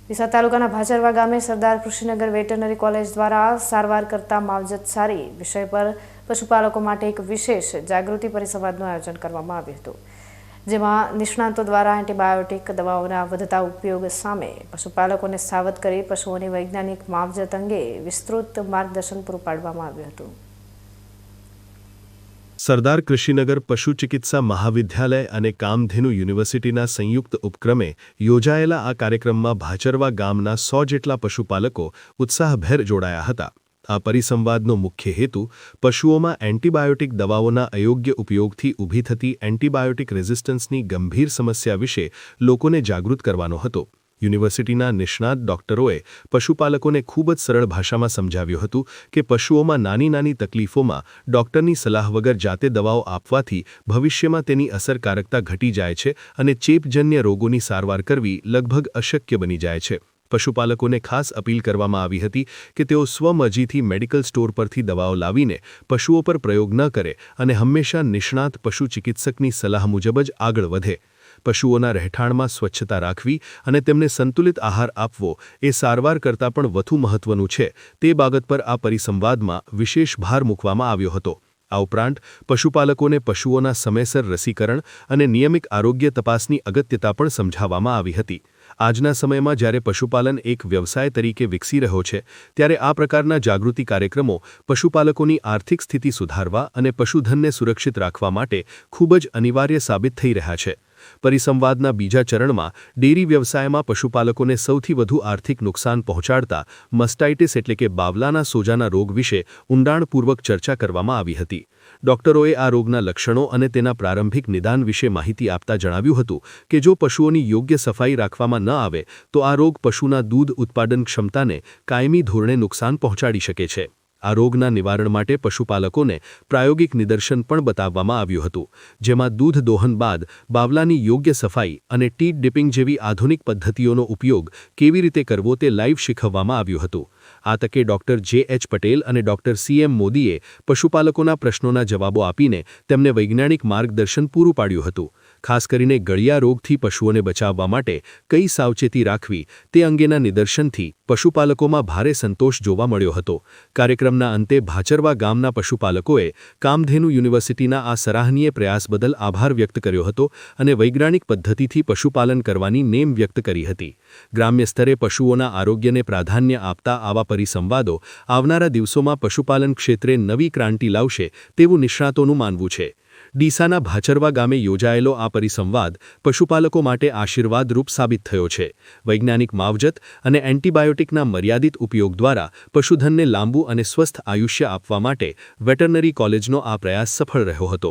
ડીસા તાલુકાના ભાચરવા ગામે સરદાર Krushinagar veterinary college દ્વારા સારવાર કરતા માવજત સારી વિષય પર પશુપાલકો માટે એક વિશેષ જાગૃતિ પરિસંવાદનું આયોજન કરવામાં આવ્યું હતું, જેમાં નિષ્ણાતો દ્વારા એન્ટીબાયોટિક દવાઓના વધતા ઉપયોગ સામે પશુપાલકોને સાવધ કરી પશુઓની વૈજ્ઞાનિક માવજત અંગે વિસ્તૃત માર્ગદર્શન પૂરું પાડવામાં આવ્યું હતું। સરદાર કૃષિનગર પશુ ચિકિત્સા મહાવિદ્યાલય અને કામધેનુ યુનિવર્સિટીના સંયુક્ત ઉપક્રમે યોજાયેલા આ કાર્યક્રમમાં ભાચરવા ગામના 100 જેટલા પશુપાલકો ઉત્સાહભેર જોડાયા હતા। આ પરિસંવાદનો મુખ્ય હેતુ પશુઓમાં એન્ટીબાયોટિક દવાઓના અયોગ્ય ઉપયોગથી ઊભી થતી એન્ટીબાયોટિક રેઝિસ્ટન્સની ગંભીર સમસ્યા વિશે લોકોને જાગૃત કરવાનો હતો। યુનિવર્સિટીના નિષ્ણાત ડોક્ટરોએ પશુપાલકોને ખૂબ જ સરળ ભાષામાં સમજાવ્યું હતું કે પશુઓમાં નાની તકલીફોમાં ડોક્ટરની સલાહ વગર જાતે દવાઓ આપવાથી ભવિષ્યમાં તેની અસરકારકતા ઘટી જાય છે અને ચેપજન્ય રોગોની સારવાર કરવી લગભગ અશક્ય બની જાય છે। પશુપાલકોને ખાસ અપીલ કરવામાં આવી હતી કે તેઓ સ્વમરજીથી મેડિકલ સ્ટોર પરથી દવાઓ લાવીને પશુઓ પર પ્રયોગ ન કરે અને હંમેશા નિષ્ણાત પશુ ચિકિત્સકની સલાહ મુજબ જ આગળ વધે। પશુઓના રહેઠાણમાં સ્વચ્છતા રાખવી અને તેમને સંતુલિત આહાર આપવો એ સારવાર કરતાં પણ વધુ મહત્વનું છે, તે બાબત પર આ પરિસંવાદમાં વિશેષ ભાર મૂકવામાં આવ્યો હતો। આ ઉપરાંત પશુપાલકોને પશુઓના સમયસર રસીકરણ અને નિયમિત આરોગ્ય તપાસની અગત્યતા પણ સમજાવવામાં આવી હતી। આજના સમયમાં જ્યારે પશુપાલન એક વ્યવસાય તરીકે વિકસી રહ્યો છે, ત્યારે આ પ્રકારના જાગૃતિ કાર્યક્રમો પશુપાલકોની આર્થિક સ્થિતિ સુધારવા અને પશુધનને સુરક્ષિત રાખવા માટે ખૂબ જ અનિવાર્ય સાબિત થઈ રહ્યા છે। પરિસંવાદના બીજા ચરણમાં ડેરી વ્યવસાયમાં પશુપાલકોને સૌથી વધુ આર્થિક નુકસાન પહોંચાડતા મસ્ટાઇટિસ એટલે કે બાવલાના સોજાના રોગ વિશે ઊંડાણપૂર્વક ચર્ચા કરવામાં આવી હતી। ડોક્ટરોએ આ રોગના લક્ષણો અને તેના પ્રારંભિક નિદાન વિશે માહિતી આપતા જણાવ્યું હતું કે જો પશુઓની યોગ્ય સફાઈ રાખવામાં ન આવે તો આ રોગ પશુના દૂધ ઉત્પાદન ક્ષમતાને કાયમી ધોરણે નુકસાન પહોંચાડી શકે છે। આ રોગના નિવારણ માટે પશુપાલકોને પ્રાયોગિક નિદર્શન પણ બતાવવામાં આવ્યું હતું, જેમાં દૂધ દોહન બાદ બાવલાની યોગ્ય સફાઈ અને ટીટ ડિપિંગ જેવી આધુનિક પદ્ધતિઓનો ઉપયોગ કેવી રીતે કરવો તે લાઈવ શીખવવામાં આવ્યું હતું। આ તકે ડોક્ટર J.H. પટેલ અને ડોક્ટર C.M. મોદીએ પશુપાલકોના પ્રશ્નોના જવાબો આપીને તેમને વૈજ્ઞાનિક માર્ગદર્શન પૂરું પાડ્યું હતું। ખાસ કરીને ગળિયા રોગથી પશુઓને બચાવવા માટે કઈ સાવચેતી રાખવી તે અંગેના નિદર્શનથી પશુપાલકોમાં ભારે સંતોષ જોવા મળ્યો હતો। કાર્યક્રમના અંતે ભાચરવા ગામના પશુપાલકોએ કામધેનુ યુનિવર્સિટીના આ સરાહનીય પ્રયાસ બદલ આભાર વ્યક્ત કર્યો હતો અને વૈજ્ઞાનિક પદ્ધતિથી પશુપાલન કરવાની નેમ વ્યક્ત કરી હતી। ગ્રામ્ય સ્તરે પશુઓના આરોગ્યને પ્રાધાન્ય આપતા આવા પરિસંવાદો આવનારા દિવસોમાં પશુપાલન ક્ષેત્રે નવી ક્રાંતિ લાવશે તેવું નિષ્ણાતોનું માનવું છે। ડીસાના ભાચરવા ગામે યોજાયેલો આ પરિસંવાદ પશુપાલકો માટે આશીર્વાદરૂપ સાબિત થયો છે। વૈજ્ઞાનિક માવજત અને એન્ટીબાયોટિકના મર્યાદિત ઉપયોગ દ્વારા પશુધનને લાંબુ અને સ્વસ્થ આયુષ્ય આપવા માટે વેટરનરી કોલેજનો આ પ્રયાસ સફળ રહ્યો હતો।